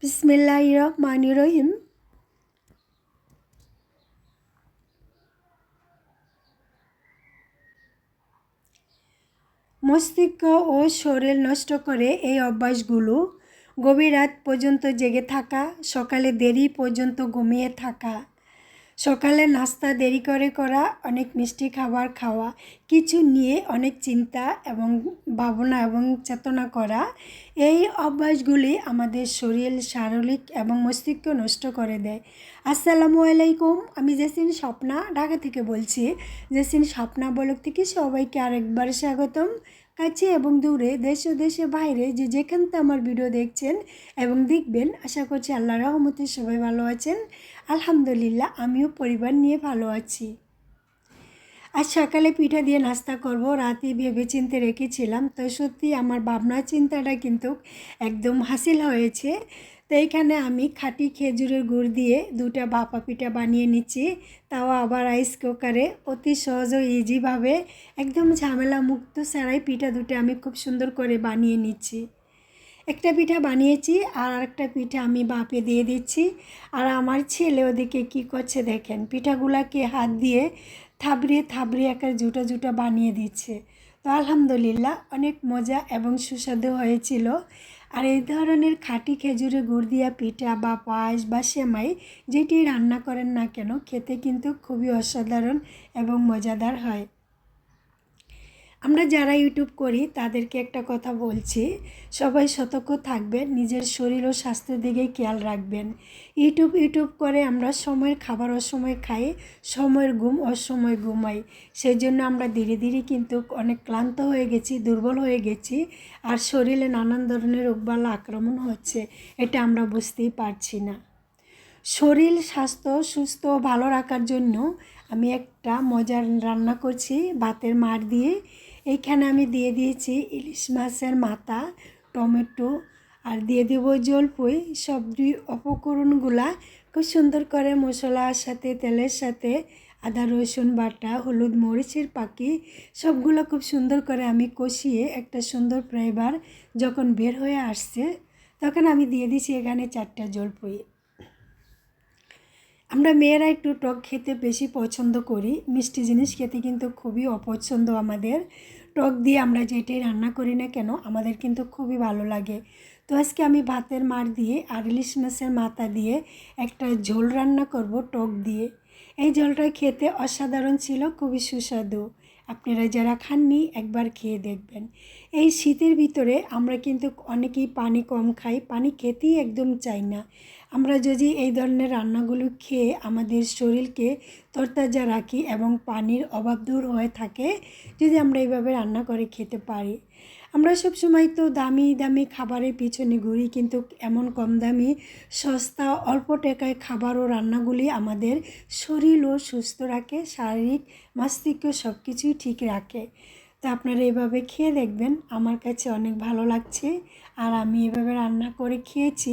বিসমিল্লাহির রহমানির রহিম। মস্তিষ্ক ও শরীর নষ্ট করে এই অভ্যাসগুলো: গভীর রাত পর্যন্ত জেগে থাকা, সকালে দেরি পর্যন্ত ঘুমিয়ে থাকা, সকালে নাস্তা দেরি করে করা, অনেক মিষ্টি খাবার খাওয়া, কিছু নিয়ে অনেক চিন্তা এবং ভাবনা এবং চেতনা করা। এই অভ্যাসগুলি আমাদের শরীর, শারীরিক এবং মস্তিষ্ক নষ্ট করে দেয়। আসসালামু আলাইকুম, আমি জেসিন স্বপ্না ঢাকা থেকে বলছি। জেসিন স্বপ্না ব্লগ থেকে সবাইকে আরেকবার স্বাগতম। কাছে এবং দূরে, দেশ ও দেশের বাইরে যে যেখান থেকে আমার ভিডিও দেখছেন এবং দেখবেন, আশা করছি আল্লাহর রহমতে সবাই ভালো আছেন। আলহামদুলিল্লাহ, আমিও পরিবার নিয়ে ভালো আছি। আজ সকালে পিঠা দিয়ে নাস্তা করব, রাতে ভেবে চিন্তে রেখেছিলাম। তো সত্যি আমার ভাবনা চিন্তাটা কিন্তু একদম হাসিল হয়েছে। তো এইখানে আমি খাঁটি খেজুরের গুড় দিয়ে দুটা ভাপা পিঠা বানিয়ে নিচ্ছি, তাও আবার রাইস কুকারে, অতি সহজ ও ইজিভাবে, একদম ঝামেলা মুক্ত ছাড়াই পিঠা দুটো আমি খুব সুন্দর করে বানিয়ে নিচ্ছি। একটা পিঠা বানিয়েছি আর আরেকটা পিঠা আমি ভাপে দিয়ে দিচ্ছি। আর আমার ছেলে ওদিকে কী করছে দেখেন, পিঠাগুলাকে হাত দিয়ে থাবড়িয়ে থাবড়িয়ে একটা জুটা জুটা বানিয়ে দিচ্ছে। তো আলহামদুলিল্লাহ, অনেক মজা এবং সুস্বাদু হয়েছিল। আর এই ধরনের খাঁটি খেজুরে গুড় দিয়া পিঠা বা পায়েস বা সেমাই যেটি রান্না করেন না কেন, খেতে কিন্তু খুবই অসাধারণ এবং মজাদার হয়। আমরা যারা ইউটিউব করি তাদেরকে একটা কথা বলছি, সবাই সতর্ক থাকবেন, নিজের শরীর ও স্বাস্থ্যের দিকে খেয়াল রাখবেন। ইউটিউব করে আমরা সময়ের খাবার অসময় খাই, সময়ের ঘুম অসময় ঘুমাই। সেই জন্য আমরা ধীরে ধীরে কিন্তু অনেক ক্লান্ত হয়ে গেছি, দুর্বল হয়ে গেছি, আর শরীরে নানান ধরনের রোগবালা আক্রমণ হচ্ছে, এটা আমরা বুঝতেই পারছি না। শরীর স্বাস্থ্য সুস্থ ভালো রাখার জন্য আমি একটা মজার রান্না করছি ভাতের মাড় দিয়ে। এইখানে আমি দিয়ে দিয়েছি ইলিশ মাছের মাথা, টমেটো, আর দিয়ে দেবো জলপুই। সব উপকরণগুলা খুব সুন্দর করে মশলার সাথে, তেলের সাথে, আদা রসুন বাটা, হলুদ মরিচের পাখি, সবগুলো খুব সুন্দর করে আমি কষিয়ে একটা সুন্দর ফ্লেভার যখন বের হয়ে আসছে, তখন আমি দিয়ে দিচ্ছি এখানে 4টা জলপুই। আমরা মেয়েরা একটু টক খেতে বেশি পছন্দ করি, মিষ্টি জিনিস খেতে কিন্তু খুবই অপছন্দ আমাদের। টক দিয়ে আমরা যেটাই রান্না করি না কেন আমাদের কিন্তু খুবই ভালো লাগে। তো আজকে আমি ভাতের মাড় দিয়ে আর ইলিশ মাছের মাথা দিয়ে একটা ঝোল রান্না করব টক দিয়ে। এই ঝোলটা খেতে অসাধারণ ছিল, খুবই সুস্বাদু। আপনারা যারা খাননি একবার খেয়ে দেখবেন। এই শীতের ভিতরে আমরা কিন্তু অনেকেই পানি কম খাই, পানি খেতেই একদম চাই না। আমরা যদি এই ধরনের রান্নাগুলো খেয়ে আমাদের শরীরকে তরতাজা রাখি এবং পানির অভাব দূর হয়ে থাকে, যদি আমরা এইভাবে রান্না করে খেতে পারি। আমরা সবসময় তো দামি দামি খাবারের পিছনে ঘুরি, কিন্তু এমন কম দামি সস্তা অল্প টাকায় খাবার ও রান্নাগুলি আমাদের শরীরও সুস্থ রাখে, শারীরিক মস্তিষ্ক সব কিছুই ঠিক রাখে। তো আপনারা এভাবে খেয়ে দেখবেন, আমার কাছে অনেক ভালো লাগছে। আর আমি এভাবে রান্না করে খেয়েছি,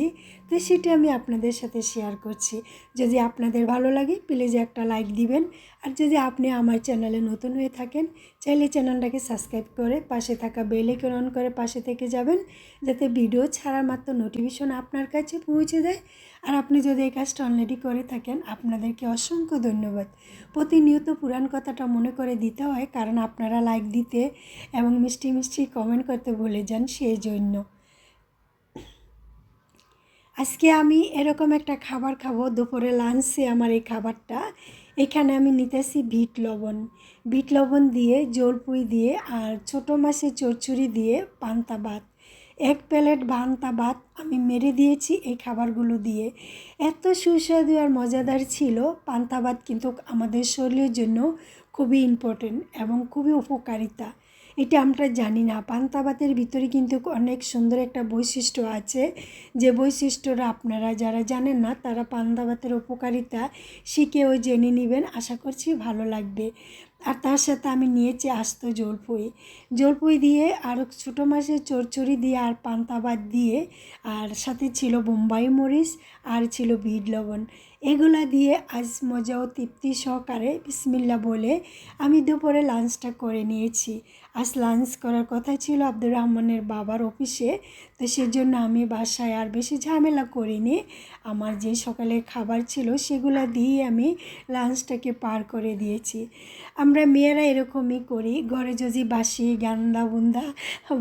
তো সেটা আমি আপনাদের সাথে শেয়ার করছি। যদি আপনাদের ভালো লাগে প্লিজ একটা লাইক দিবেন। আর যদি আপনি আমার চ্যানেলে নতুন হয়ে থাকেন, চাইলে চ্যানেলটাকে সাবস্ক্রাইব করে পাশে থাকা বেল আইকন অন করে পাশে থেকে যাবেন, যাতে ভিডিও ছাড়া মাত্র নোটিফিকেশন আপনার কাছে পৌঁছে দেয়। আর আপনি যদি এই কাজটা অলরেডি করে থাকেন, আপনাদেরকে অসংখ্য ধন্যবাদ। প্রতিনিয়ত পুরান কথাটা মনে করে দিতে হয়, কারণ আপনারা লাইক দিতে এবং মিষ্টি মিষ্টি কমেন্ট করতে ভুলে যান, সেই জন্য। আজকে আমি এরকম একটা খাবার খাবো, দুপুরে লাঞ্চে আমার এই খাবারটা। এখানে আমি নিতেছি বিট লবণ দিয়ে, জলপুই দিয়ে, আর ছোটো মাছের চচ্চড়ি দিয়ে পান্তা ভাত। 1 প্লেট পান্তা ভাত আমি মেরে দিয়েছি এই খাবারগুলো দিয়ে। এত সুস্বাদু আর মজাদার ছিল পান্তা ভাত, কিন্তু আমাদের শরীরের জন্য খুবই ইম্পর্টেন্ট এবং খুবই উপকারিতা। এটা আমরা জানি না, পান্তা ভাতের ভিতরে কিন্তু অনেক সুন্দর একটা বৈশিষ্ট্য আছে, যে বৈশিষ্ট্যটা আপনারা যারা জানেন না তারা পান্তা ভাতের উপকারিতা শিখেও জেনে নেবেন, আশা করছি ভালো লাগবে। আর তার সাথে আমি নিয়েছি আস্ত জলপুই দিয়ে, আর ছোটো মাছের চচ্চড়ি দিয়ে, আর পান্তা ভাত দিয়ে, আর সাথে ছিল বোম্বাই মরিচ, আর ছিল বিট লবণ। এগুলা দিয়ে আজ মজা ও তৃপ্তি সহকারে বিসমিল্লাহ বলে আমি দুপুরে লাঞ্চটা করে নিয়েছি। আজ লাঞ্চ করার কথা ছিল আব্দুর রহমানের বাবার অফিসে, তো সেজন্য আমি বাসায় আর বেশি ঝামেলা করিনি। আমার যে সকালের খাবার ছিল সেগুলো দিয়ে আমি লাঞ্চটাকে পার করে দিয়েছি। আমরা মেয়েরা এরকমই করি, ঘরে যদি বাসি গান্দা বুন্দা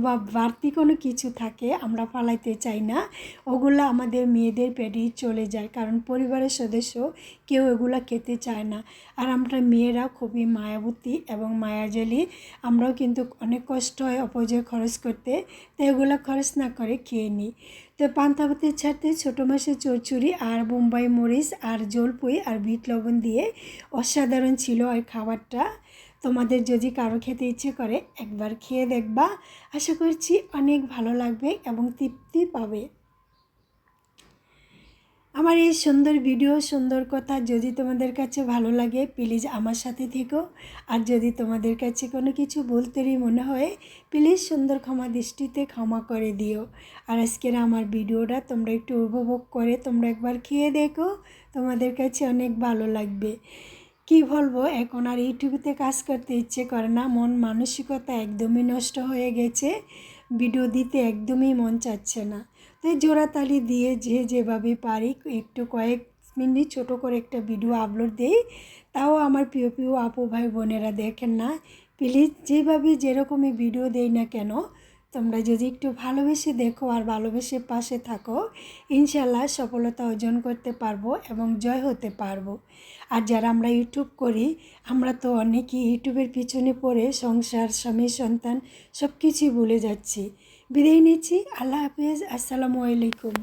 বা বাড়তি কোনো কিছু থাকে আমরা ফালাইতে চাই না, ওগুলো আমাদের মেয়েদের পেটেই চলে যায়, কারণ পরিবারের সদস্য কেউ এগুলো খেতে চায় না। আর আমরা মেয়েরা খুবই মায়াবতী এবং মায়াজালি, আমরাও কিন্তু অনেক কষ্ট হয় অপচয় খরচ করতে, তো এগুলো খরচ না করে খেয়ে নিই। তো পান্তা ভাতের সাথে ছোটো মাছের চচ্চড়ি আর বোম্বাই মরিচ আর জলপুই আর বিট লবণ দিয়ে অসাধারণ ছিল ওই খাবারটা। তোমাদের যদি কারো খেতে ইচ্ছে করে একবার খেয়ে দেখবা, আশা করছি অনেক ভালো লাগবে এবং তৃপ্তি পাবে। আমার এই সুন্দর ভিডিও সুন্দর কথা যদি তোমাদের কাছে ভালো লাগে প্লিজ আমার সাথে থেকো। আর যদি তোমাদের কাছে কোনো কিছু বলতেই মনে হয় প্লিজ সুন্দর ক্ষমা দৃষ্টিতে ক্ষমা করে দিও। আর আজকের আমার ভিডিওটা তোমরা একটু উপভোগ করে তোমরা একবার খেয়ে দেখো, তোমাদের কাছে অনেক ভালো লাগবে। কি বলবো, এখন আর ইউটিউবেতে কাজ করতে ইচ্ছে করে না, মন মানসিকতা একদমই নষ্ট হয়ে গেছে, ভিডিও দিতে একদমই মন চাচ্ছে না। তো জোড়াতালি দিয়ে যে যেভাবে পারি একটু কয়েক মিনিট ছোটো করে একটা ভিডিও আপলোড দিই, তাও আমার প্রিয় প্রিয় আপু ভাই বোনেরা দেখেন না। প্লিজ যেভাবে যেরকমই ভিডিও দেই না কেন তোমরা যদি একটু ভালোবেসে দেখো আর ভালোবেসে পাশে থাকো, ইনশাল্লাহ সফলতা অর্জন করতে পারবো এবং জয় হতে পারবো। আর যারা আমরা ইউটিউব করি আমরা তো অনেকেই ইউটিউবের পিছনে পড়ে সংসার স্বামী সন্তান সব কিছুই ভুলে যাচ্ছি। বিদায় নিচ্ছি, আল্লাহ হাফেজ, আসসালামু আলাইকুম।